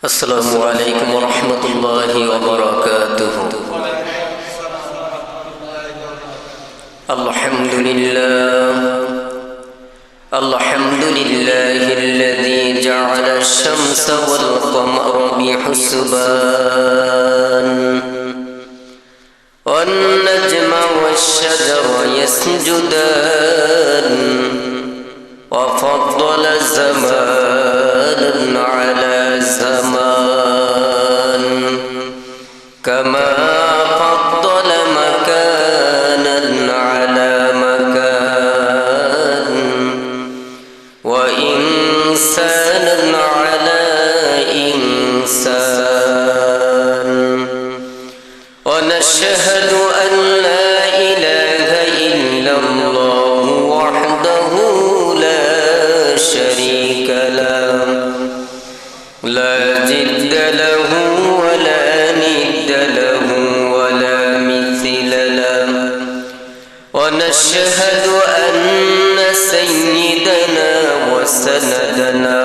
আসসালামু আলাইকুম ওয়া রাহমাতুল্লাহি ওয়া বারাকাতুহু। আলহামদুলিল্লাহিল্লাযী জা'আলা আশ-শামসা ওয়াল কমারা বিহুসবান ওয়ান নাজমা ওয়াশ-শাজারা ইয়াসজুদান ওয়া ফাদ্দালা জামানান আলা জামান কামা فضل مكانا على مكان وإنسانا على إنسان ونشهد أن لا إله إلا الله وحده لا شريك له لا جد له ولا ند له ونشهد أن سيدنا وسندنا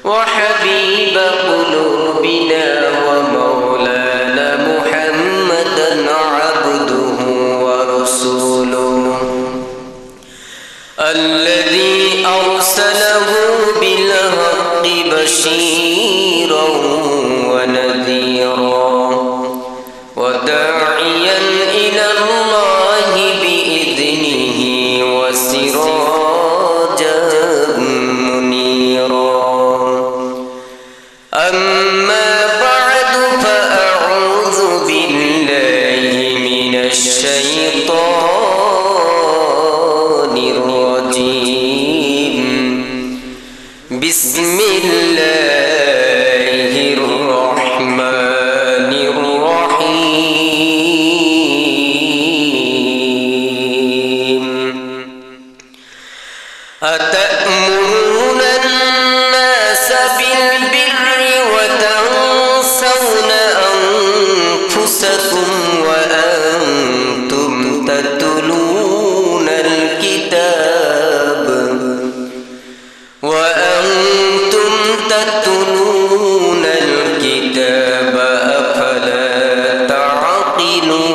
وحبيب قلوبنا ومولانا محمدا عبده ورسوله الذي أرسله بالحق بشيرا ونذيرا وداعيا إلى الله بإذنه وسراجا منيرا أما بعد فأعوذ بالله من الشيطان الرجيم بسم الله الرحمن الرحيم أتأمرون الناس بالبر وتنسون أنفسكم وأنتم تتلون الكتاب أفلا تعقلون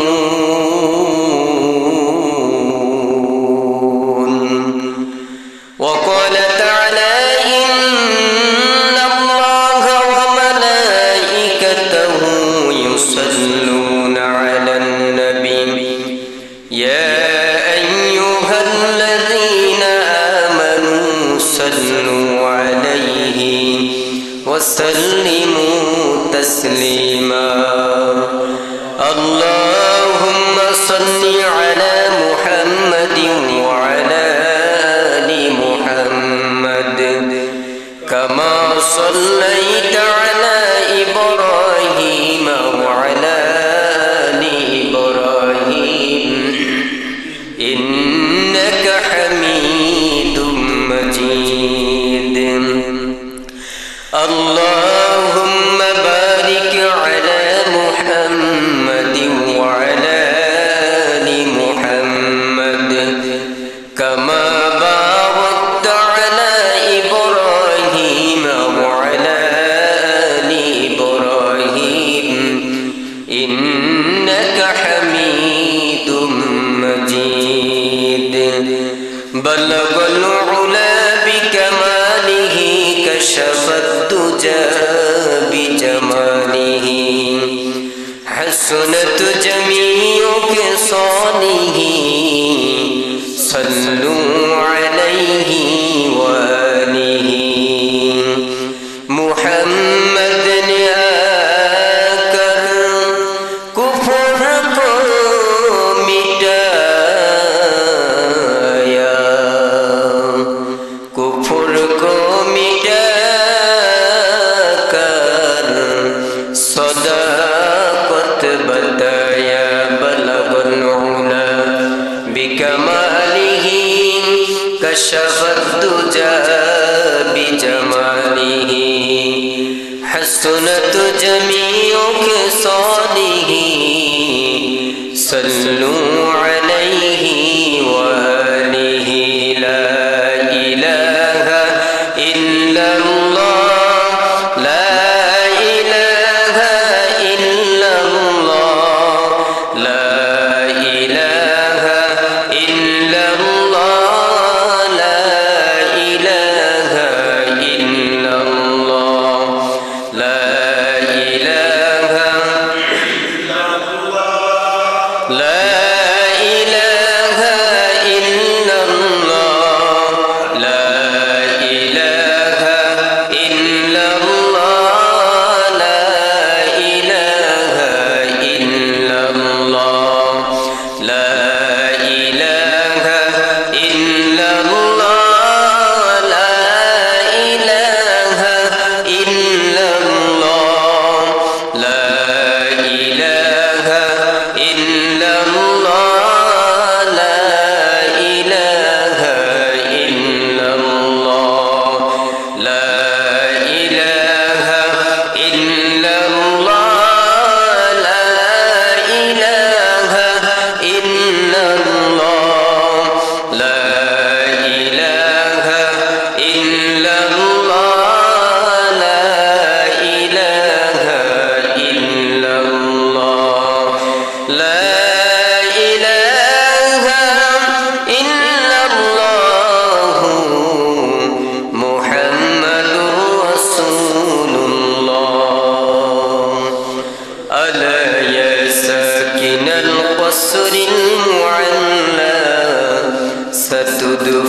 وقال تعالى إن الله وملائكته يصلون على النبي يا أيها الذين آمنوا صلوا عليه وسلموا تسليما اللهم صل على محمد وعلى آل محمد كما صليت على إبراهيم وعلى آل إبراهيم إنك حميد مجيد اللهم بارك على محمد وعلى آل محمد كما باركت على إبراهيم وعلى آل إبراهيم إنك حميد مجيد بلغ العلا بكماله كشف الدجى بجماله حسنت جميع خصاله صلوا عليه وآله محمد آकर कुफर को मिटाया कुफर को मिटाकर सदाकत बताया बलगल उला बिकमालिही कशफत दुजा बिजमालिही हसनत जमीउ खिसालिही सल्लू अलैहि व आलिहि ला इलाहा इल्लल्लाह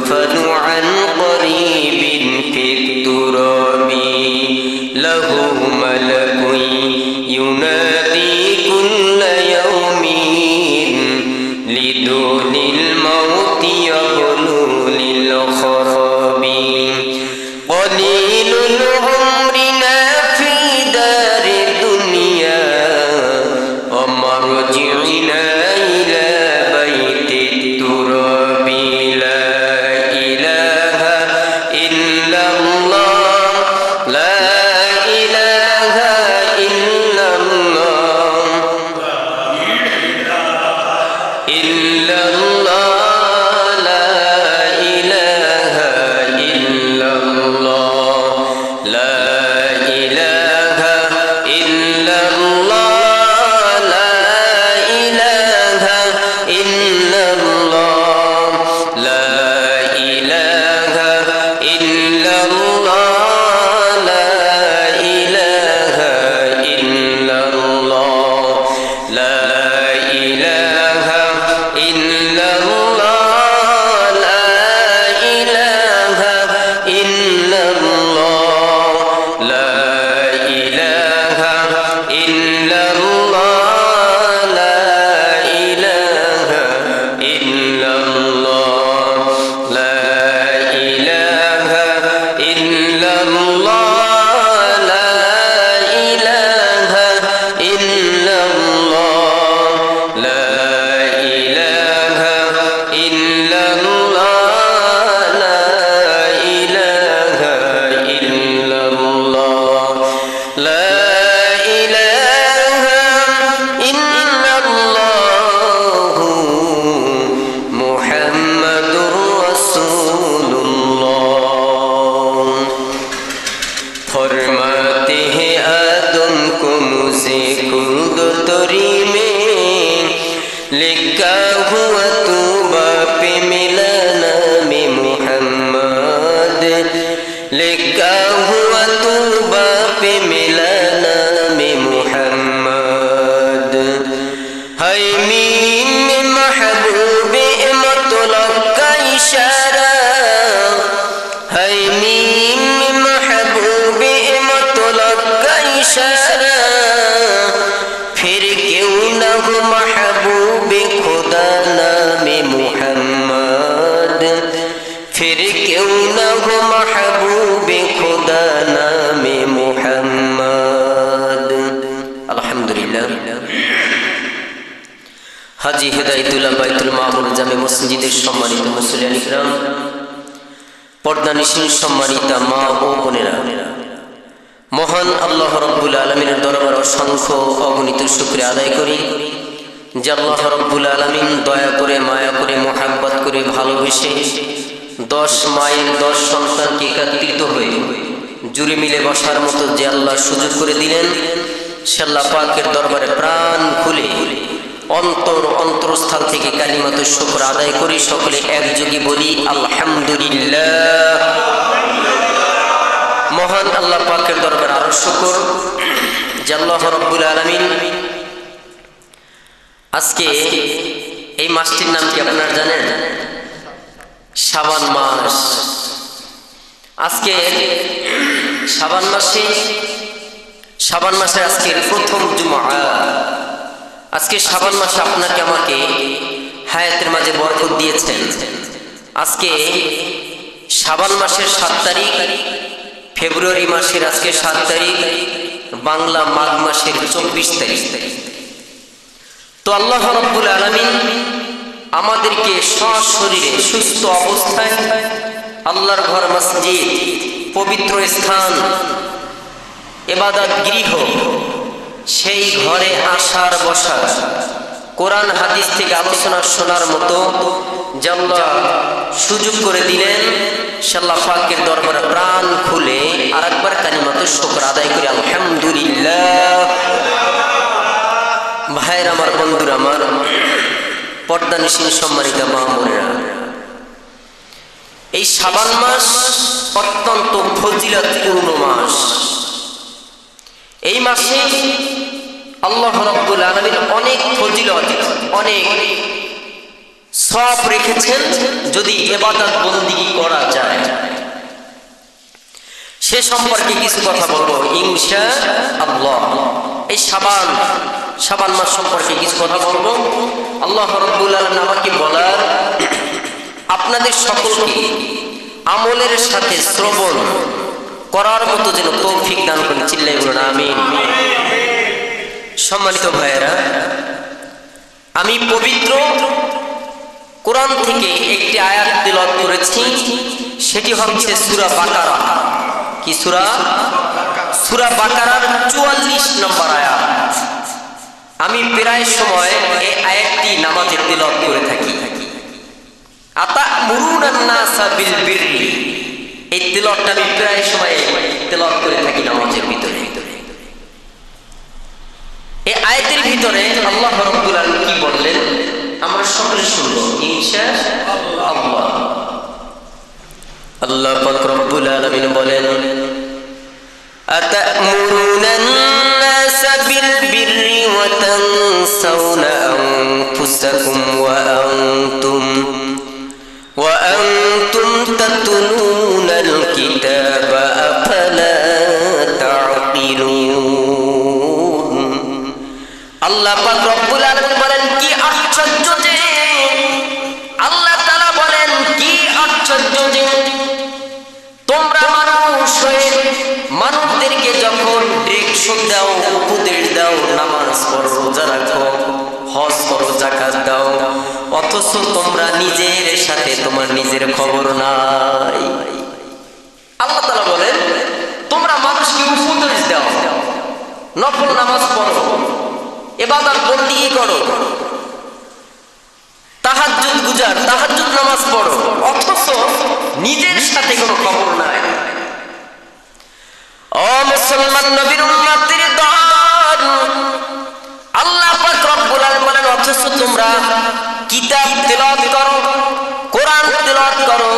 يدفن عن قريب في التراب له ملك ينادي كل يوم لدون الموت يبلو للخراب قليل عمرنا في دار الدنيا ومرجعنا إلى بيت التراب لا إله إلا الله لا إله إلا الله إلا الله لا إله إلا الله لا إله إلا الله لا إله إلا الله لا إله إلا الله لا إله إلا الله لا إله إلا الله لا إله إلا الله لا إله إلا الله لا إله إلا الله لا إله إلا الله لا إله إلا الله لا إله إلا الله لا إله إلا الله لا إله إلا الله محمد رسول الله फरमाते हैं आदम को मुझे खुद तोरी में लिखा हुआ तूबा पे मिला नाम मुहम्मद लिखा हुआ तूबा पे मिला नाम मुहम्मद है मीम महबूब मतलब का इशारा है मीम महबूब मतलब का इशारा फिर क्यों न हो महबूब खुदा नाम मुहम्मद फिर क्यों न हो महबूब खुदा नाम मुहम्मद अल्हम्दुलिल्लाह हाजी हिदायतुल्लाह বাইতুল মামুর জামে মসজিদের সম্মানিত মুসল্লিয়ান ইকরাম পর্দানিশীন সম্মানিতা মা ও বোনেরা মহান আল্লাহ রাব্বুল আলামিনের দরবারে অসংখ্য অগণিত শুকরিয়া আদায় করি যে আল্লাহ রাব্বুল আলামিন দয়া করে মায়া করে মোহাব্বত করে ভালোবেসে 10 মায়ের 10 সন্তানকে একত্রিত হয়ে জুড়ে মিলে বসার মতো যে আল্লাহ সুযোগ করে দিলেন সে আল্লাহ পাকের দরবারে প্রাণ খুলে অন্তরস্থল থেকে কালিমাতুশ শুকর আদায় করি সকলে একযোগে বলি আলহামদুলিল্লাহ মহান আল্লাহ পাকের দরবারে আরো শুকর যে আল্লাহ রাব্বুল আলামিন আজকে এই মাসটির নাম কি আপনারা জানেন শাবান মাস আজকে শাবান মাসে আজকের প্রথম জুমআ আজকে শাবান মাসে আপনাকে আমাকে হায়াতের মাঝে বরকত দিয়েছেন আজকে শাবান মাসের 7 তারিখ ফেব্রুয়ারি মাসের আজকে 7 তারিখ বাংলা মাঘ মাসের 24 তারিখ তো আল্লাহ রাব্বুল আলামিন আমাদেরকে সশরীরে সুস্থ অবস্থায় আল্লাহর ঘর মসজিদ পবিত্র স্থান ইবাদত গৃহ সেই ঘরে আসার বসার কোরআন হাদিস থেকে আলোচনা শোনার মতো আল্লাহ সুযোগ করে দিলেন আল্লাহ পাকের দরবারে প্রাণ খুলে আরেকবার কালিমাতুশ শুকর আদায় করি আলহামদুলিল্লাহ ভাইয়ের আমার বন্ধুরা আমার পর্দানিশীন সম্মানিত মা বোনেরা এই শাবান মাস অত্যন্ত ফজিলতপূর্ণ মাস এই মাসে আল্লাহ রাব্বুল আলামিন অনেক ফজিলত অনেক সব রেখেছেন যদি ইবাদত বন্দেগী করা যায়। সে সম্পর্কে কিছু কথা বলবো ইনশাআল্লাহ। এই শাবান মাস সম্পর্কে কিছু কথা বলবো। আল্লাহ রাব্বুল আলামিন আমাকে বলার আপনাদের সকলকে আমলের সাথে শ্রবণ করার মতো যেন তৌফিক দান করেন। চিল্লায় বলুন আমিন। সম্মানিত ভাইয়েরা, আমি পবিত্র কোরআন থেকে একটি আয়াত তিলাওয়াত করেছি, সেটি হচ্ছে সূরা বাকারা। কি সূরা? সূরা বাকারার 44 নম্বর আয়াত। আমি প্রায় সময় এই আয়াতটি নামাজে তিলাওয়াত করে থাকি। আতা'মুরুনান নাসা বিল বিররি, এই তিলাওয়াতটা আমি প্রায় সময় তিলাওয়াত করে থাকি নামাজের ভিতরে। এই আয়াতের ভিতরে আল্লাহ রাব্বুল আলামিন কি বললেন আমরা সকলে শুনব ইনশাআল্লাহ। আল্লাহ পাক রব্বুল আলামিন বলেন, আতা'মুরুনান নাসা বিল বিররি ওয়া তানসাউনা আনফুসাকুম ওয়া আনতুম তাতলুনাল কিতাবা আফালা তা'কিলুন। আল্লাহ পাক রব্বুল আলামিন বলেন, কি আশ্চর্য যে, আল্লাহ তাআলা বলেন কি আশ্চর্য যে তোমরা মানুষ হয়ে মানুষদেরকে যখন ডিরেকশন দাও, উপদেশ দাও, নামাজ পড়ো, রোজা রাখো, হজ করো, যাকাত দাও, অথচ তোমরা নিজের সাথে তোমার নিজের খবর নাই। আল্লাহ তাআলা বলেন তোমরা মানুষকে উপদেশ দাও, নফল নামাজ পড়ো, ইবাদত বন্দেগী করো, তাহাজ্জুদ গুজার, তাহাজ্জুদ নামাজ পড়ো, অথচ নিজের সাথে কোনো খবর নাই। ও মুসলমান নবীর উম্মতের দল, আল্লাহ পাক রব্বুল আলামিন বলেন অথচ তোমরা কিতাব তেলাওয়াত করো, কোরআন তেলাওয়াত করো,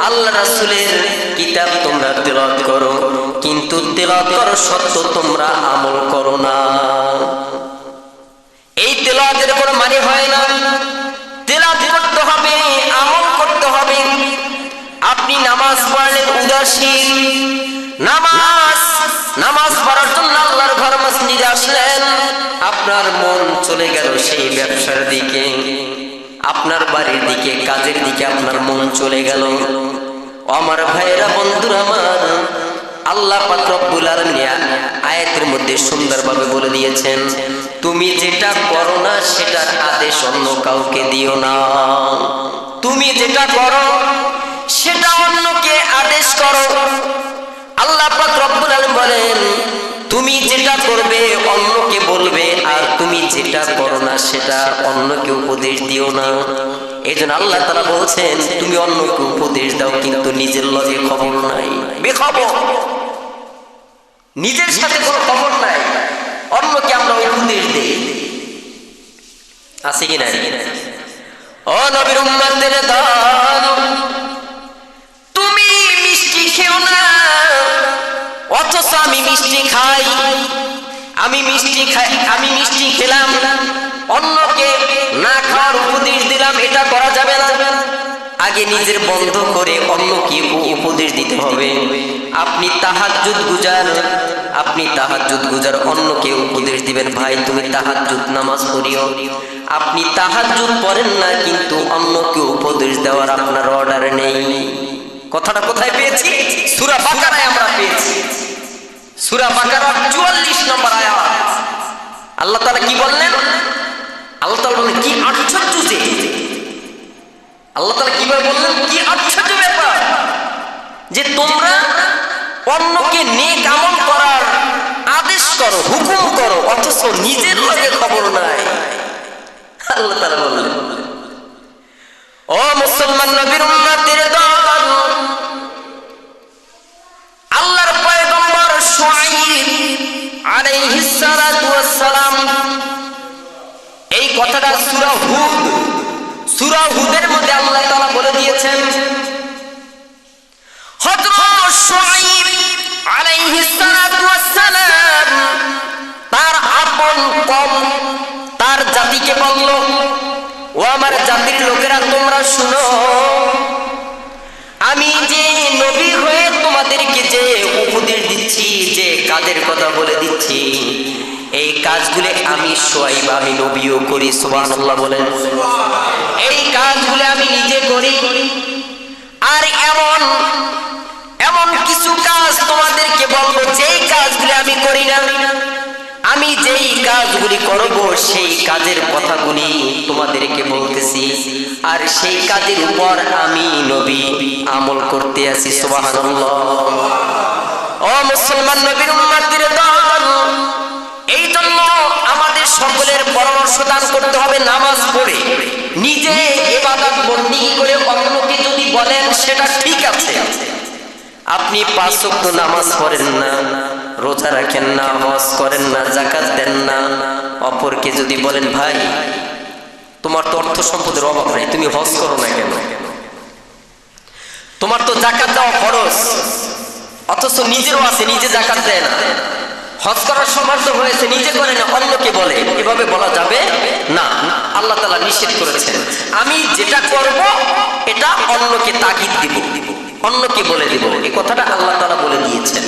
আল্লাহ রাসূলের কিতাব তোমরা তেলাওয়াত করো, কিন্তু তেলাওয়াত করো সত্ত্বেও তোমরা আমল করো না। এই তেলাওয়াতের কোনো মানে হয় না। তেলাওয়াত করতে হবে, আমল করতে হবে। আপনি নামাজ পড়লেন উদাসীন, নামাজ পড়ার জন্য আল্লাহর ঘর মসজিদে আসলেন, আপনার মন চলে গেল সেই ব্যবসার দিকে, আপনার বাড়ির দিকে, কাজের দিকে আপনার মন চলে গেল। আমার ভাইয়েরা, বন্ধুরা আমার, আল্লাহ পাক রব্বুল আলামিন আয়াতের মধ্যে সুন্দরভাবে বলে দিয়েছেন, তুমি যেটা করো না সেটার আদেশ অন্য কাউকে দিও না। তুমি যেটা করো সেটা অন্যকে আদেশ করো। আল্লাহ পাক রব্বুল আলামিন বলেন তুমি যেটা করবে অন্যকে বলবে, আর তুমি যেটা করো না সেটা অন্যকে উপদেশ দিও না। এইজন্য আল্লাহ তাআলা বলছেন তুমি অন্যকে উপদেশ দাও কিন্তু নিজের লগে খবর নাই, বেখবর, নিজের সাথে কোনো খবর নাই, অন্যকে আমরা উপদেশ দেই। আছে কি না? ও নবীর উম্মতের দল, তুমি মিষ্টি খেও না, অথচ আমি মিষ্টি খাই। আমি মিষ্টি খেলাম, অন্যকে না খাওয়ার উপদেশ দিলাম, এটা করা যাবে না। আগে নিজের বন্ধ করে অন্যকে উপদেশ দিতে হবে। আপনি তাহাজ্জুদ গুজার, অন্যকে উপদেশ দিবেন, ভাই তুমি তাহাজ্জুদ নামাজ পড়িও। আপনি তাহাজ্জুদ পড়েন না কিন্তু অন্যকে উপদেশ দেওয়ার আপনার অর্ডার নেই। কথাটা কোথায় পেয়েছি? সূরা বাকারায় আমরা পেয়েছি। সূরা বাকারার 44 নম্বর আয়াত। আল্লাহ তাআলা কি বললেন? আল্লাহ তাআলা বলেন কি আশ্চর্য যে, আল্লাহ তাআলা কিভাবে বললেন কি আশ্চর্য ব্যাপার যে তোমরা অন্যকে নেক আমল করার আদেশ করো, হুকুম করো, অথচ নিজের লগে খবর নাই। আল্লাহ তাআলা বললেন ও মুসলমান নবীর উম্মতের দল, আল্লাহর পয়গম্বর শুআয়ব আলাইহিস সালাতু ওয়াস সালাম এই কথাটা সূরা হুদের মধ্যে আল্লাহ তাআলা বলে দিয়েছেন। হযরত শুআয়ব আলাইহিস সালাতু ওয়াস সালাম তার আপন কওম, তার জাতিকে বলল ও আমার জাতির লোকেরা বোনেরা তোমরা শুনো, আমি যে নবী হয়ে তোমাদেরকে যে উপদেশ দিচ্ছি, যে কাজের কথা বলে দিচ্ছি, এই কাজগুলো আমি সোয়াইব, আমি নবীও করি। সুবহানাল্লাহ বলেন। এই কাজগুলো আমি নিজে করি। আর এমন এমন কিছু কাজ তোমাদেরকে বলবো যেই কাজগুলো আমি করি না। আমি যেই কাজগুলি করব সেই কাজের কথাগুলি তোমাদেরকে বলতেছি, আর সেই কাজের উপর আমি নবী আমল করতে আছি। সুবহানাল্লাহ। ও মুসলমান নবীর উম্মতের দল, এই জন্য আমাদের সকলের পরামর্শ দান করতে হবে নামাজ পড়ে। নিজে ইবাদত বন্দেগী করে অন্যকে যদি বলেন সেটা ঠিক আছে, আপনি 5 ওয়াক্ত নামাজ পড়েন না, রোজা রাখেন না, হজ করেন না, যাকাত দেন না, অপরকে যদি বলেন ভাই তোমার তো অর্থ সম্পদের অভাব নেই, তুমি হজ করো না কেন, তোমার তো যাকাত দেওয়া ফরজ, অথচ নিজেরও আছে, নিজে যাকাত দেয় না, হজ করার সমর্থ হয়েছে, নিজে করে না, অন্যকে বলে, এভাবে বলা যাবে না। আল্লাহ তাআলা নিষেধ করেছেন। আমি যেটা করব এটা অন্যকে তাগিদ দিব, অন্যকে বলে দিব, এই কথাটা আল্লাহ তাআলা বলে দিয়েছেন।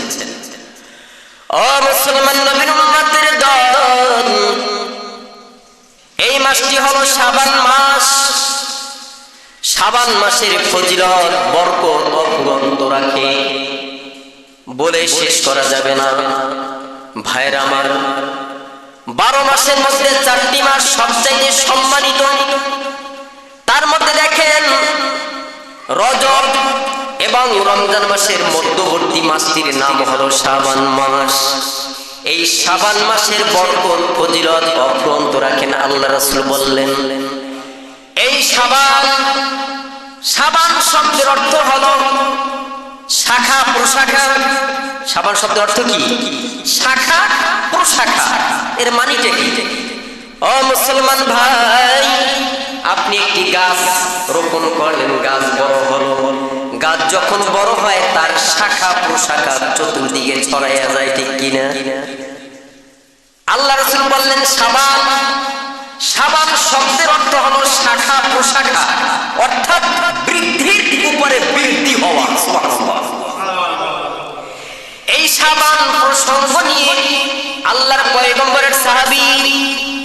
ও মুসলমান নবীর উম্মতের দল, এই মাসটি হলো শাবান মাস। শাবান মাসের ফজিলত, বরকত অফুরন্ত রাখে, বলে শেষ করা যাবে না। ভাইরা আমার, 12 মাসের মধ্যে 4টি মাস সবচেয়ে সম্মানিত। তার মধ্যে দেখেন রজব এবং রমজান মাসের মধ্যবর্তী মাসটির নাম হলো শাবান মাস। এই শাবান মাসের বরকত ফজিলত অফুরন্ত রাখেন। আল্লাহ রাসূল বললেন, এই শাবান শব্দের অর্থ হলো শাখা প্রশাখা। শাবান শব্দের অর্থ কি? শাখা প্রশাখা। এর মানেটা কি? ও মুসলমান ভাই, আপনি একটি গাছ রোপণ করলেন, গাছ বড় হলো, গাছ যখন বড় হয় তার শাখা প্রশাখা চতুর্দিকে ছড়াইয়া যায়, ঠিক কিনা? আল্লাহ রাসূল বললেন শাবান শব্দের অর্থ হলো শাখা প্রশাখা, অর্থাৎ বৃদ্ধির উপরে বৃদ্ধি হওয়া। সুবহানাল্লাহ। এই শাবান প্রসঙ্গ নিয়ে আল্লাহর পয়গম্বরের সাহাবী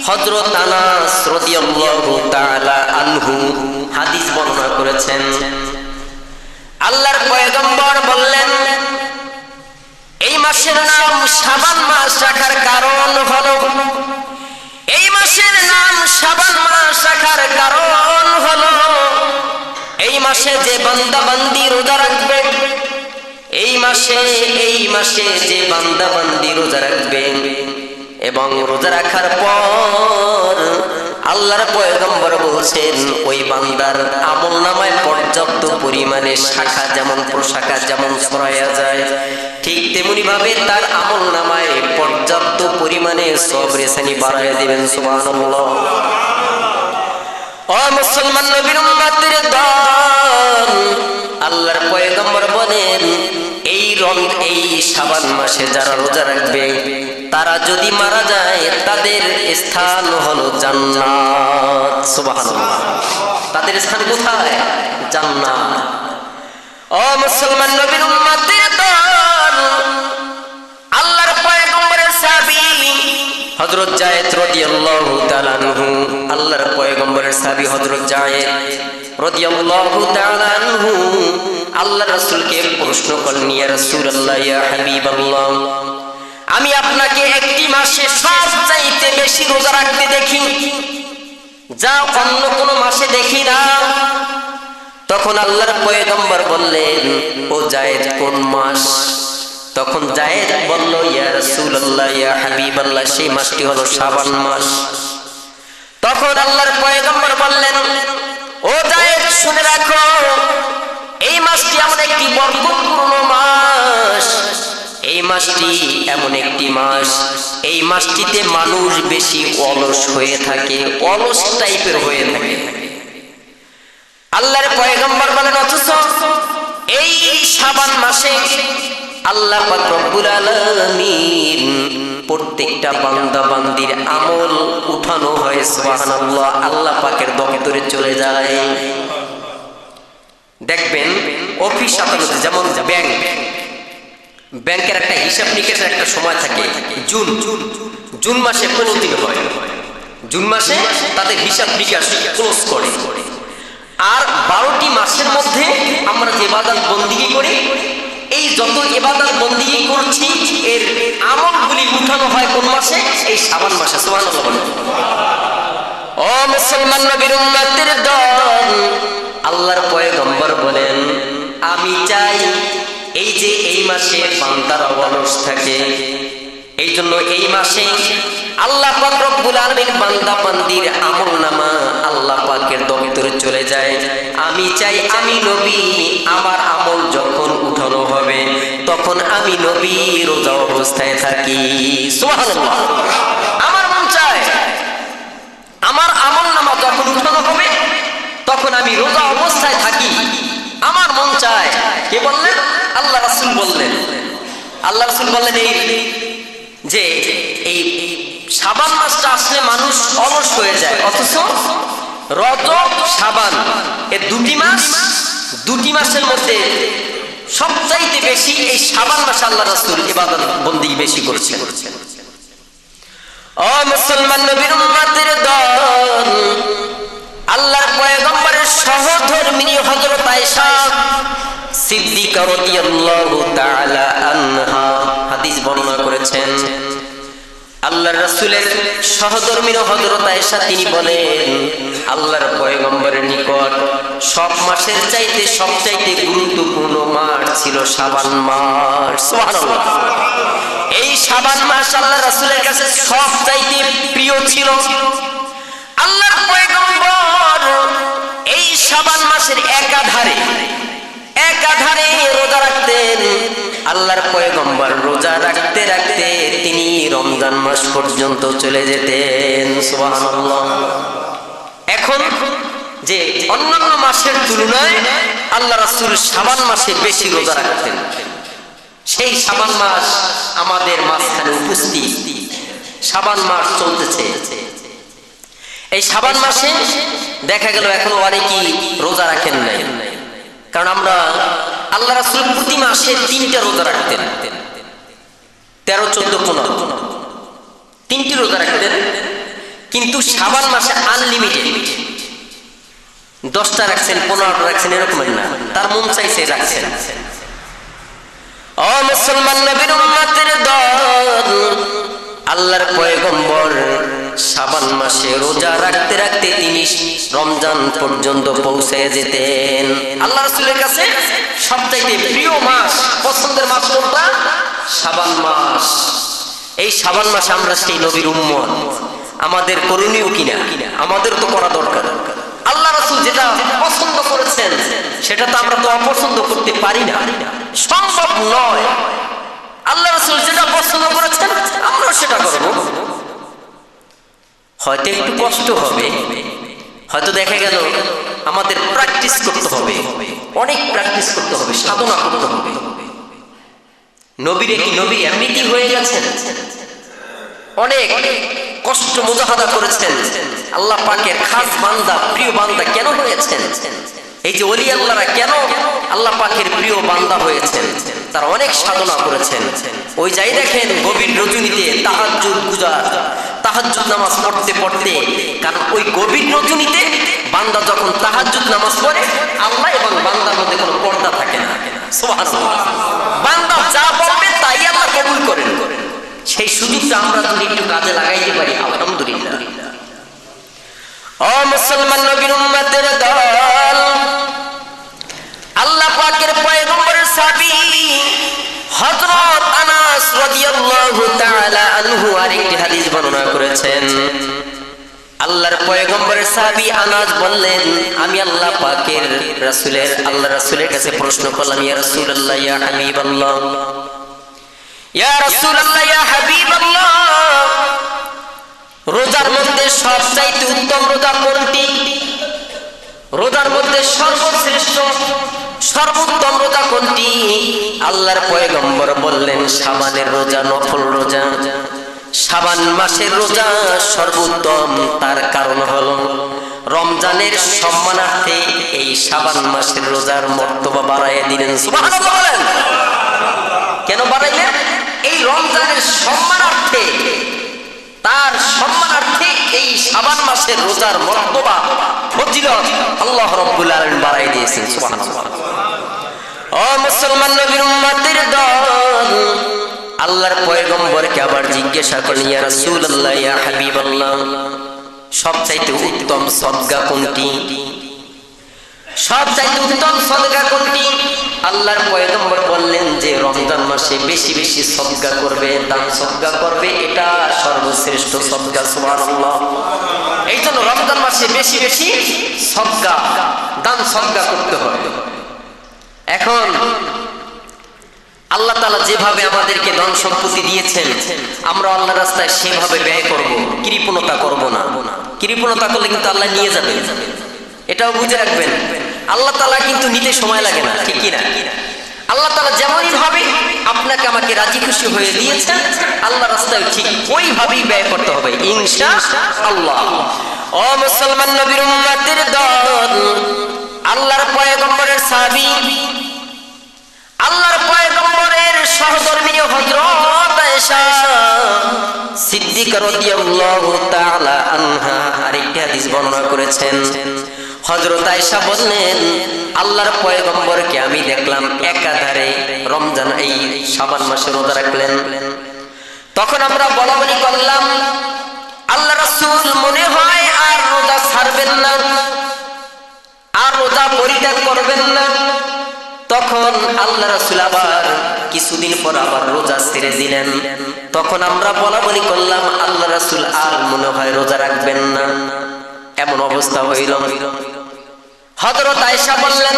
হযরত আনাস রাদিয়াল্লাহু তাআলা আনহু হাদিস বর্ণনা করেছেন। আল্লাহর পয়গম্বর বললেন, এই মাসের নাম শাবান মাস রাখার কারণ হলো, এই মাসের নাম শাবান মাস রাখার কারণ হলো, এই মাসে যে বান্দা বান্দি রোজা রাখবে, এই মাসে যে বান্দা বান্দি রোজা রাখবে এবং রোজা রাখার পর আল্লাহর পয়গম্বর বলছেন ওই বান্দার আমলনামায় পর্যাপ্ত পরিমাণে শাখা যেমন প্রশাখা যেমন ছড়ায়া যায়, ঠিক তেমনি ভাবে তার আমলনামায় পর্যাপ্ত পরিমাণে সবরেসানি বাড়াইয়া দিবেন। সুবহানাল্লাহ। ও মুসলমান নবীর উম্মতের দল, আল্লাহর পয়গম্বর বলেন, এই শাবান মাসে যারা রোজা রাখবে তারা যদি মারা যায় তাদের স্থান হলো জান্নাত। সুবহানাল্লাহ। তাদের স্থান কোথায়? জান্নাত। ও মুসলমান নবীর উম্মতের দল, আল্লাহর পয়গম্বরের সাহাবী হযরত যায়েদ রাদিয়াল্লাহু তাআলা আনহু, আল্লাহর পয়গম্বরের সাহাবী হযরত যায়েদ রাদিয়াল্লাহু তাআলা আনহু আল্লাহর রাসূলকে প্রশ্ন করলেন, ইয়া রাসূলুল্লাহ, ইয়া হাবিবাল্লাহ, আমি আপনাকে একটি মাসে সবচাইতে বেশি রোজা রাখতে দেখি, যা অন্য কোন মাসে দেখি না। তখন আল্লাহর পয়গম্বর বললেন, ও যায়েদ, কোন মাস? তখন যায়েদ বলল, ইয়া রাসূলুল্লাহ, ইয়া হাবিবাল্লাহ, সেই মাসটি হলো শাবান মাস। তখন আল্লাহর পয়গম্বর বললেন, ও যায়েদ, শুনে রাখো, এই মাসটি এমন একটি বরকতপূর্ণ মাস, এই মাসটি এমন একটি মাস, এই মাসটিতে মানুষ বেশি অলস হয়ে থাকে, অলস টাইপের হয়ে থাকে। আল্লাহর পয়গম্বর বলেন, অথচ এই শাবান মাসে আল্লাহ পাক রব্বুল আলামিন প্রত্যেকটা বান্দা বান্দির আমল উঠানো হয় সুবহানাল্লাহ, আল্লাহ পাকের দপ্তরে চলে যায়। দেখবেন অফিস আদালতে, যেমন ব্যাংকের একটা হিসাব নিকেশের একটা সময় থাকে, জুন মাসে 15 দিন হয়। জুন মাসে তাদের হিসাব নিকাশ ক্লোজ করে। আর 12টি মাসের মধ্যে আমরা যে ইবাদত বন্দেগী করি, এই যত ইবাদত বন্দেগী করছি এর আমলগুলি উঠানো হয় কোন মাসে? এই শাবান মাসে। সুবহানাল্লাহ। ও মুসলমান নবীর উম্মতের দল, আল্লাহর পয়গম্বর বলেন, আমি চাই এই যে এই মাসে বান্দার অলস থাকে, এই জন্য এই মাসে আল্লাহ পাক রব্বুল আলামিন বান্দা বান্দির আমলনামা আল্লাহ পাকের দপ্তরে চলে যায়। আমি চাই আমি নবী আমার আমল যখন উঠানো হবে তখন আমি নবী রোজা অবস্থায় থাকি। সুবহানাল্লাহ। আমার মন চায় আমার আমলনামা যখন উঠানো হবে তখন আমি রোজা অবস্থায় থাকি। আমার মন চায়। কে বললেন? আল্লাহ রাসূল বললেন। আল্লাহ রাসূল বললেন এই যে এই শাবান মাসটা আসলে মানুষ অলস হয়ে যায়, অথচ রজব শাবান এই দুটি মাসের মধ্যে সবচাইতে বেশি এই শাবান মাসে আল্লাহ রাসূল ইবাদত বন্দেগী বেশি করেছেন। ও মুসলমান নবীর উম্মতের দল, আল্লাহর পয়গম্বরের সহধর্মিনী হযরত আয়েশা সিদ্দিকা রাদিয়াল্লাহু তাআলা আনহা হাদিস বর্ণনা করেছেন। আল্লাহর রাসূলের সহধর্মিনী হযরত আয়েশা তিনি বলেন, আল্লাহর পয়গম্বরের নিকট সব মাসের চাইতে সবচাইতে গুরুত্বপূর্ণ মাস ছিল শাবান মাস। সুবহানাল্লাহ। এই শাবান মাস আল্লাহর রাসূলের কাছে সবচাইতে প্রিয় ছিল। আল্লাহর পয়গম্বর এই শাবান মাসের একাধারে রোজা রাখতেন। আল্লাহর পয়গম্বর রোজা রাখতে রাখতে তিনি রমজান মাস পর্যন্ত চলে যেতেন। সুবহানাল্লাহ। এখন যে অন্যান্য মাসের তুলনায় আল্লাহ রাসূল শাবান মাসে বেশি রোজা রাখতেন। সেই শাবান মাস আমাদের মাঝখানে উপস্থিত। শাবান মাস চলতেছে। এই শাবান মাসে দেখা গেল এখনো অনেকেই রোজা রাখেন নাই, কারণ আমরা আল্লাহ রাসূল প্রতি মাসে 3টা রোজা রাখতেন। 13, 14, 15 3টি রোজা রাখতেন। কিন্তু শাবান মাসে আনলিমিটেড 10টা রাখছেন, 15টা রাখছেন, এরকম না, তার মন চাইছে রাখছেন। ও মুসলমান নবীর উম্মতের দল, আল্লাহর পয়গম্বর শাবান মাসে রোজা রাখতে রাখতে তিনি রমজান পর্যন্ত পৌঁছে যেতেন। আল্লাহ রাসূলের কাছে সবচাইতে প্রিয় মাস, পছন্দের মাস কোনটা? শাবান মাস। এই শাবান মাসে আমরা সেই নবীর উম্মত, আমাদের করণীয় কিনা? আমাদের তো করা দরকার। আল্লাহ রাসূল যেটা পছন্দ করেছেন সেটা তো আমরা তো অপছন্দ করতে পারি না, সম্ভব নয়। আল্লাহ রাসূল যেটা পছন্দ করেছেন আমরা সেটা করব। হয়তো একটু কষ্ট হবে, হয়তো দেখা গেল আমাদের প্র্যাকটিস করতে হবে, অনেক প্র্যাকটিস করতে হবে, সাধনা করতে হবে। নবীরে কি নবী এমনিতেই হয়ে গেছেন? অনেক কষ্ট মুজাহাদা করেছেন। আল্লাহ পাকের খাস বান্দা, প্রিয় বান্দা কেন হয়েছেন? এই যে ওলি আল্লাহরা কেন আল্লাহ পাকের প্রিয় বান্দা হয়েছেন? তারা অনেক সাধনা করেছেন। ওই যাই দেখেন গভীর রজনীতে তাহাজ্জুদ নামাজ পড়তে পড়তে, কারণ ওই গভীর রজনীতে বান্দা যখন তাহাজ্জুদ নামাজ পড়ে আল্লাহ এবং বান্দার মধ্যে কোনো পর্দা থাকে না। সুবহানাল্লাহ। বান্দা যা বলবে তাই আল্লাহ কবুল করেন। সেই সুযোগটা আমরা যদি একটু কাজে লাগাইতে পারি আলহামদুলিল্লাহ। ও মুসলমান নবীর উম্মতের দল, আল্লাহ পাকের পয়গম্বরের সাহাবী হযরত আনাস রাদিয়াল্লাহু তাআলা আনহু আরেকটি হাদিস বর্ণনা করেছেন। আল্লাহর পয়গম্বরের সাহাবী আনাস বললেন, আমি আল্লাহ রাসূলের কাছে প্রশ্ন করলাম, ইয়া রাসূলুল্লাহ, ইয়া হাবিবাল্লাহ, ইয়া রাসূলুল্লাহ, ইয়া হাবিবাল্লাহ, রোজার মধ্যে সবচাইতে উত্তম রোজা কোনটি? রোজার মধ্যে সর্বশ্রেষ্ঠ সর্বোত্তম রোজা কোনটি? আল্লাহর পয়গম্বর বললেন, শাবানের রোজা, নফল রোজা। শাবান মাসের রোজা সর্বোত্তম, তার কারণ হলো রমজানের সম্মানার্থে এই শাবান মাসের রোজার মর্তবা বাড়াইয়া দিলেন। সুবহানাল্লাহ বলেন। কেন বাড়াইলেন? এই রমজানের সম্মানার্থে, তার সম্মানার্থে এই শাবান মাসের রোজার মর্তবা ফজিলত আল্লাহ রাব্বুল আলামিন বাড়াই দিয়েছেন। সুবহানাল্লাহ। ও মুসলমান নবীর উম্মতের দল, আল্লাহর পয়গম্বরকে আবার জিজ্ঞাসা করলেন, ইয়া রাসূলুল্লাহ, ইয়া হাবিবাল্লাহ, সবচাইতে উত্তম সদকা কোনটি? সবচাইতে উত্তম সদকা কোনটি? আল্লাহর পয়গম্বর বললেন যে রমজান মাসে বেশি বেশি সদকা করবে, দান সদকা করবে, এটা সর্বশ্রেষ্ঠ সদকা। সুবহানাল্লাহ। এই জন্য রমজান মাসে বেশি বেশি সদকা, দান সদকা করতে হবে। এখন আল্লাহ তাআলা যেভাবে আমাদেরকে ধন সম্পত্তি দিয়েছেন, আমরা আল্লাহর রাস্তায় সেভাবে ব্যয় করব, কৃপণতা করব না। কৃপণতা করলে কিন্তু আল্লাহ নিয়ে যাবে, এটাও বুঝে রাখবেন। আল্লাহ তাআলা কিন্তু নিতে সময় লাগে না, ঠিক কি না? আল্লাহ তাআলা যেমনই ভাবে আপনাকে আমাকে রাজি খুশি হয়ে দিয়েছেন, আল্লাহর রাস্তায় ঠিক ওইভাবেই ব্যয় করতে হবে ইনশাআল্লাহ। ও মুসলমান নবীর উম্মতের দল, আল্লাহর পয়গম্বরের সাহাবী, আল্লাহর পয়গম্বরের সহধর্মী হযরত আয়েশা সিদ্দিকা রাদিয়াল্লাহু তাআলা আনহা আরেকটি হাদিস বর্ণনা করেছেন। হযরত আয়েশা বললেন, আল্লাহর পয়গম্বরকে আমি দেখলাম একাধারে রমজান এই শাবান মাসে রোজা রাখলেন। তখন আমরা বলাবলি করলাম, আল্লাহ রাসূল মনে হয় আর রোজা ছাড়বেন না, আর রোজা পরিত্যাগ করবেন না। তখন আল্লাহ রাসূল আবার কিছুদিন পর আবার রোজা ছেড়ে দিলেন। তখন আমরা বলাবলি করলাম, আল্লাহ রাসূল আর মনে হয় রোজা রাখবেন না। এমন অবস্থা হইল। হযরত আয়েশা বললেন,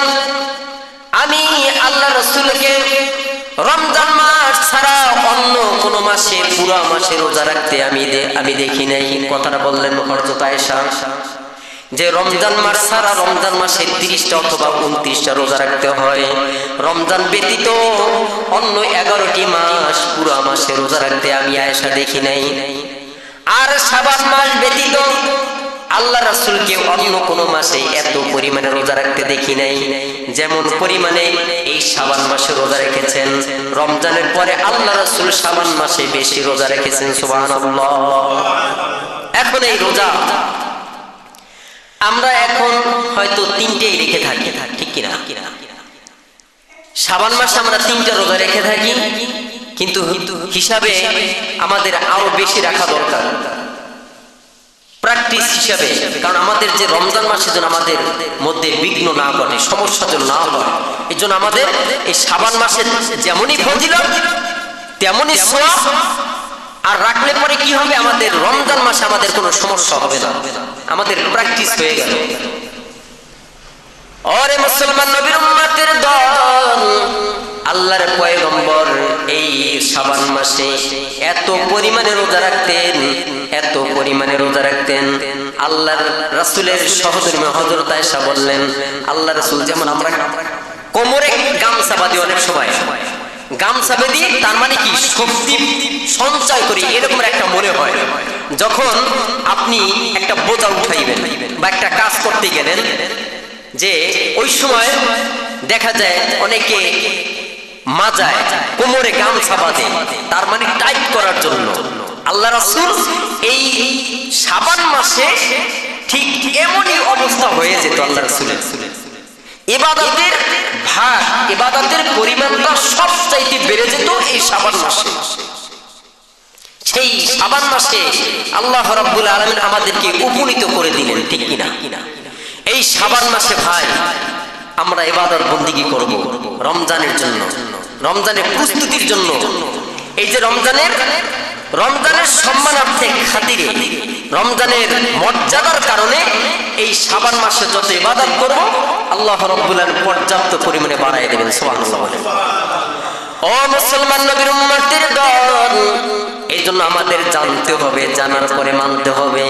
আমি আল্লাহ রাসূলকে রমজান মাস ছাড়া অন্য কোন মাসে, পুরো মাসে রোজা রাখতে আমি দেখি নাই। কথাটা বললেন হযরত আয়েশা যে রমজান মাস ছাড়া রমজান মাসে 30টা অথবা 29টা রোজা রাখতে হয়। রমজান ব্যতীত অন্য 11টি মাস পুরো মাসে রোজা রাখতে আমি আয়েশা দেখি নাই। আর শাবান মাস ব্যতীত আল্লাহ রাসূলকে অন্য কোন মাসে এত পরিমাণে রোজা রাখতে দেখি নাই যেমন পরিমাণে এই শাবান মাসে রোজা রেখেছেন। রমজানের পরে আল্লাহ রাসূল শাবান মাসে বেশি রোজা রেখেছেন। সুবহানাল্লাহ। এখন এই রোজা আমরা এখন হয়তো 3টেই রেখে থাকি, ঠিক কিনা? শাবান মাসে আমরা 3টা রোজা রেখে থাকি, কিন্তু হিসাবে আমাদের আরো বেশি রাখা দরকার, প্র্যাকটিস হিসাবে। কারণ আমাদের যে রমজান মাসে যেন আমাদের মধ্যে বিঘ্ন না ঘটে, সমস্যা যেন না হয়, এই জন্য আমাদের এই শাবান মাসে যেমনই ফজিলত তেমনই সওয়াব। আর রাখলে পরে কি হবে, আমাদের রমজান মাসে আমাদের কোনো সমস্যা হবে না, আমাদের প্র্যাকটিস হয়ে গেল। ওরে মুসলমান নবীর উম্মতের দল, আল্লাহর পয়গম্বর এই শাবান মাসে এত পরিমাণে রোজা রাখতেন, এত পরিমাণে রোজা রাখতেন। আল্লাহর রাসূলের সহধর্মী হযরত আয়েশা বললেন, আল্লাহ রাসূল যেমন আমরা কোমরে গামছা বাঁধি, অনেক সময় গামছা বেঁধে, তার মানে কি শক্তি সঞ্চয় করি, এরকম একটা মনে হয়। যখন আপনি একটা বোঝা উঠাইবেন বা একটা কাজ করতে গেলেন, যে ওই সময় দেখা যায় অনেকে মাজায় কোমরে গামছা বাঁধে, তার মানে টাইট করার জন্য। আল্লাহ রাসূল এই শাবান মাসে ঠিক এমনই অবস্থা হয়ে যেত। আল্লাহ রাসূলের ইবাদতের ভাগ, ইবাদতের পরিমাণটা সবচাইতে বেড়ে যেত এই শাবান মাসে। সেই শাবান মাসে আল্লাহ রাব্বুল আলামিন আমাদেরকে উপনীত করে দিলেন, ঠিক কিনা? এই শাবান মাসে ভাই আমরা ইবাদত বন্দেগী করব রমজানের জন্য, রমজানের প্রস্তুতির জন্য। এই যে রমজানের সম্মানার্থে, খাতিরে, রমজানের মর্যাদার কারণে এই শাবান মাসে যত ইবাদত করব আল্লাহ রাব্বুল আলামিন পর্যাপ্ত পরিমাণে বাড়ায় দেবেন। সুবহানাল্লাহ। ও মুসলমান নবীর উম্মতের দল, এই জন্য আমাদের জানতে হবে, জানার পরে মানতে হবে।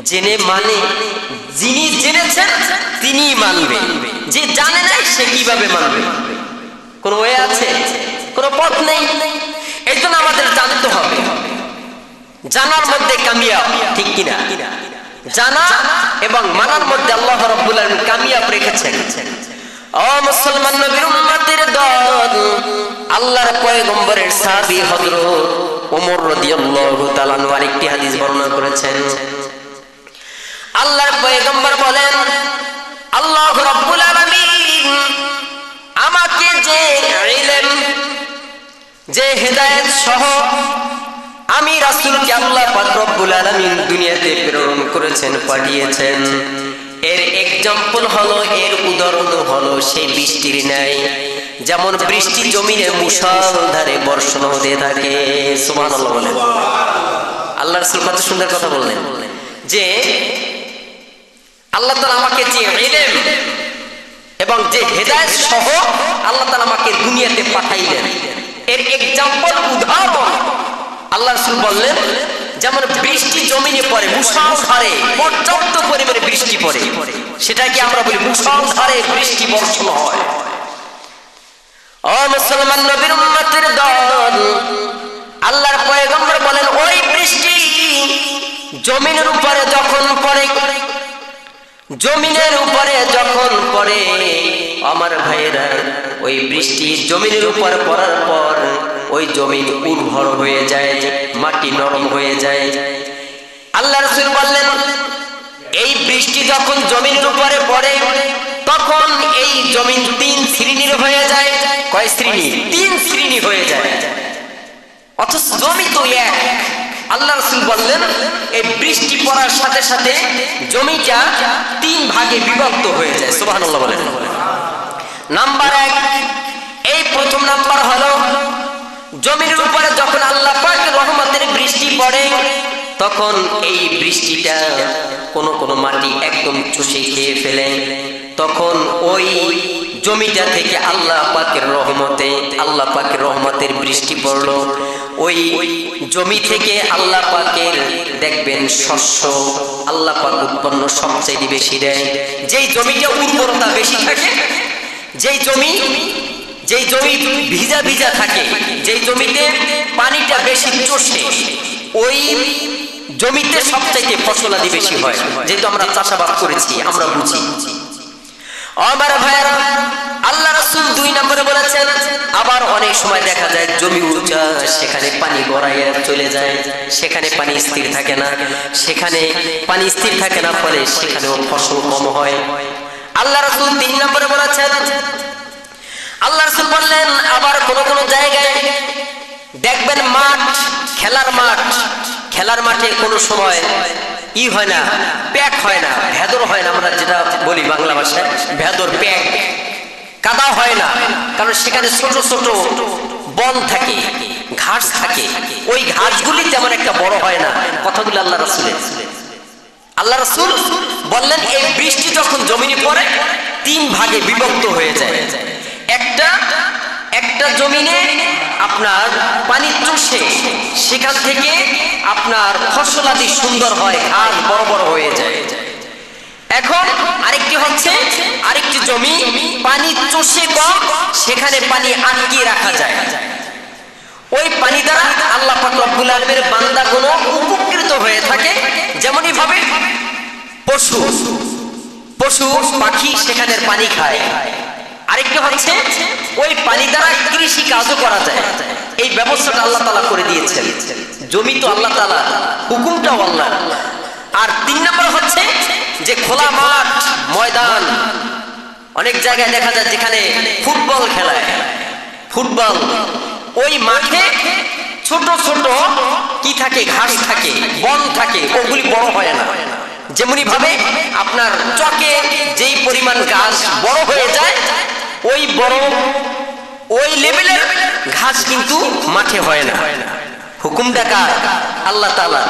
জেনে মানে, যিনি জেনেছেন তিনি মানবে, যে জানে নাই সে কিভাবে মানবে? কোনো ওয়ে আছে? কোনো পথ নেই। এই জন্য আমাদের জানতে হবে। জানার মধ্যে কামিয়াব, ঠিক কিনা? জানা এবং মানার মধ্যে আল্লাহ রাব্বুল আলামিন কামিয়াব রেখেছেন। ও মুসলমান, নবীর উম্মতের দল, আল্লাহর পয়গম্বরের সাহাবী হযরত ওমর রাদিয়াল্লাহু তাআলা আনহু আরেকটি হাদিস বর্ণনা করেছেন। আল্লাহর পয়গম্বর বলেন, আল্লাহ রাব্বুল আলামিন আমাকে যে ইলম, যে হেদায়েত সহ আমি রাসূলকে আল্লাহ পাক রব্বুল আলামিন দুনিয়াতে প্রেরণ করেছেন, পাঠিয়েছেন, এর এক্সাম্পল হলো, এর উদাহরণ হলো সেই বৃষ্টির ন্যায়। যেমন বৃষ্টি জমিনে মুষলধারে বর্ষণ হতে থাকে। সুবহানাল্লাহ বলেন। আল্লাহ রাসূল কত সুন্দর কথা বললেন যে আল্লাহ তাআলা আমাকে যে ইলম এবং যে হেদায়েত সহ আল্লাহ তাআলা আমাকে দুনিয়াতে পাঠাইলেন, এর এক্সাম্পল, উদাহরণ আল্লাহ রাসূল বললেন, যেমন বৃষ্টি জমিনে পড়ে মুষলধারে, পর্যাপ্ত পরিমাণে বৃষ্টি পড়ে, সেটাকে আমরা বলি মুষলধারে বৃষ্টি বর্ষণ হয়। ও মুসলমান, নবীর উম্মতের দল, আল্লাহর পয়গম্বর বলেন, ওই বৃষ্টি জমিনের উপরে যখন পড়ে, জমিনের উপরে যখন পড়ে আমার ভাইয়েরা, ওই বৃষ্টি জমিনের উপর পড়ার পর ওই জমিন উর্বর হয়ে যায়, মাটি নরম হয়ে যায়। আল্লাহ রাসূল বললেন, এই বৃষ্টি যখন জমিনের উপরে পড়ে তখন এই জমিন 3 শ্রেণীর হয়ে যায়। কয় শ্রেণী? 3 শ্রেণী হয়ে যায়, অথচ জমি তো এক। আল্লাহ রাসূল বললেন, এই বৃষ্টি পড়ার সাথে সাথে জমিটা 3 ভাগে বিভক্ত হয়ে যায়। সুবহানাল্লাহ বলেন। নাম্বার 1, এই প্রথম নাম্বার হলো, জমির উপরে যখন আল্লাহ পাকের রহমতের বৃষ্টি পড়ে তখন এই বৃষ্টিটা কোন কোন মাটি একদম চুষে খেয়ে ফেলে, তখন ওই জমিটা থেকে আল্লাহ পাকের রহমতে, আল্লাহ পাকের রহমতের বৃষ্টি পড়লো, ওই জমি থেকে আল্লাহ পাকের দেখবেন শস্য আল্লাহ পাক উৎপন্ন সবচেয়ে বেশি দেয়। যেই জমিটা উর্বরতা বেশি থাকে, যেই জমি ভিজা ভিজা থাকে, যেই জমিতে পানিটা বেশি চষে, ওই জমিতে সবচাইতে ফসলাদি বেশি হয়। যেহেতু আমরা চাষাবাদ করেছি, আমরা বুঝি। আমার ভাইয়েরা, আল্লাহ রাসূল 2 নম্বরে বলেছেন, আবার অনেক সময় দেখা যায় জমি উঁচা, সেখানে পানি গড়াইয়া চলে যায়, সেখানে পানি স্থির থাকে না, সেখানে পানি স্থির থাকে না, ফলে সেখানেও ফসল কম হয়। আল্লাহ রাসূল 3 নম্বরে বলেছেন, আল্লাহ রাসূল বললেন, আবার কোন কোন জায়গায় দেখবেন মাঠ, খেলার মাঠে কোনো সময় হয় না, প্যাক হয় না, ভেদর হয় না, আমরা যেটা বলি বাংলা ভাষায় ভেদর, প্যাক, কাদা হয় না, কারণ সেখানে ছোট ছোট বন থাকে, ঘাস থাকে, ওই ঘাসগুলি তেমন একটা বড় হয় না। কথাগুলো আল্লাহ রাসূল বললেন, এই বৃষ্টি যখন জমিনে পড়ে 3 ভাগে বিভক্ত হয়ে যায়। একটা জমিনে আপনার পানি চষে, সেখান থেকে আপনার ফসলাদি সুন্দর হয়, ঘাস বড় বড় হয়ে যায়। এখন আরেকটি হচ্ছে, আরেকটি জমি পানি চষে কম, সেখানে পানি আটকিয়ে রাখা যায়। ওই পানি দ্বারা আল্লাহ পাক রব্বুল আলামিনের বান্দাগুলো উপকৃত হয়ে থাকে। যেমনই ভাবে পশু পাখি সেখানে পানি খায়। আরেকটি হচ্ছে, ওই পানি দ্বারা কৃষি কাজও করা যায়। এই ব্যবস্থাটা আল্লাহ তাআলা করে দিয়েছেন। জমি তো আল্লাহ তাআলা, হুকুমটাও আল্লাহ। আর 3 নম্বর হচ্ছে যে খোলা মাঠ, ময়দান, অনেক জায়গায় দেখা যায় যেখানে ফুটবল খেলায়, ফুটবল, ওই মাঠে ছোট ছোট কি থাকে, ঘাস থাকে, বন থাকে, ওগুলি বড় হয় না। যেমনি ভাবে আপনার চকে যেই পরিমাণ ঘাস বড় হয়ে যায়, ওই লেভেলের ঘাস কিন্তু মাঠে হয় না। হুকুমটা কার? আল্লাহ তাআলা।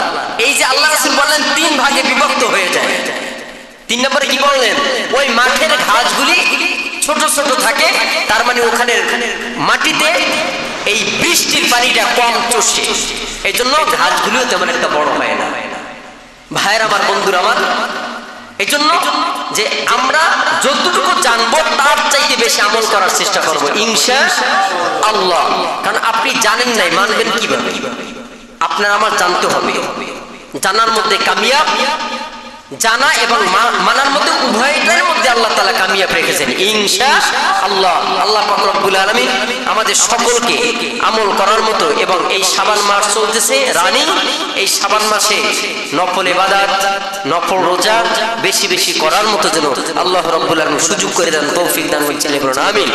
এই যে আল্লাহ রাসূল বললেন 3 ভাগে বিভক্ত হয়ে যায়। 3 নম্বরে কি বললেন? ওই মাঠের ঘাসগুলি ছোট ছোট থাকে, তার মানে ওখানে মাটিতে এই বৃষ্টির পানিটা কম চষে, এই জন্য ঘাসগুলিও তেমন একটা বড় হয় না। ভাইয়ের আমার, বন্ধুরা আমার, এই জন্য যে আমরা যতটুকু জানবো তার চাইতে বেশি আমল করার চেষ্টা করবো ইনশাআল্লাহ। কারণ আপনি জানেন নাই, মানবেন কিভাবে? আপনার আমার জানতে হবে। জানার মধ্যে কামিয়াব, জানা এবং মানার মধ্যে উভয়টার মধ্যে আল্লাহ তাআলা কামিয়াব রেখেছেন ইনশাআল্লাহ। আল্লাহ পাক রব্বুল আলামিন আমাদের সকলকে আমল করার মতো এবং এই শাবান মাস চলতেছে রানিং, এই শাবান মাসে নফল ইবাদত, নফল রোজা বেশি বেশি করার মতো যেন আল্লাহ রব্বুল আলামিন সুযোগ করে দেন, তৌফিক দান করছেন, বলুন আমিন।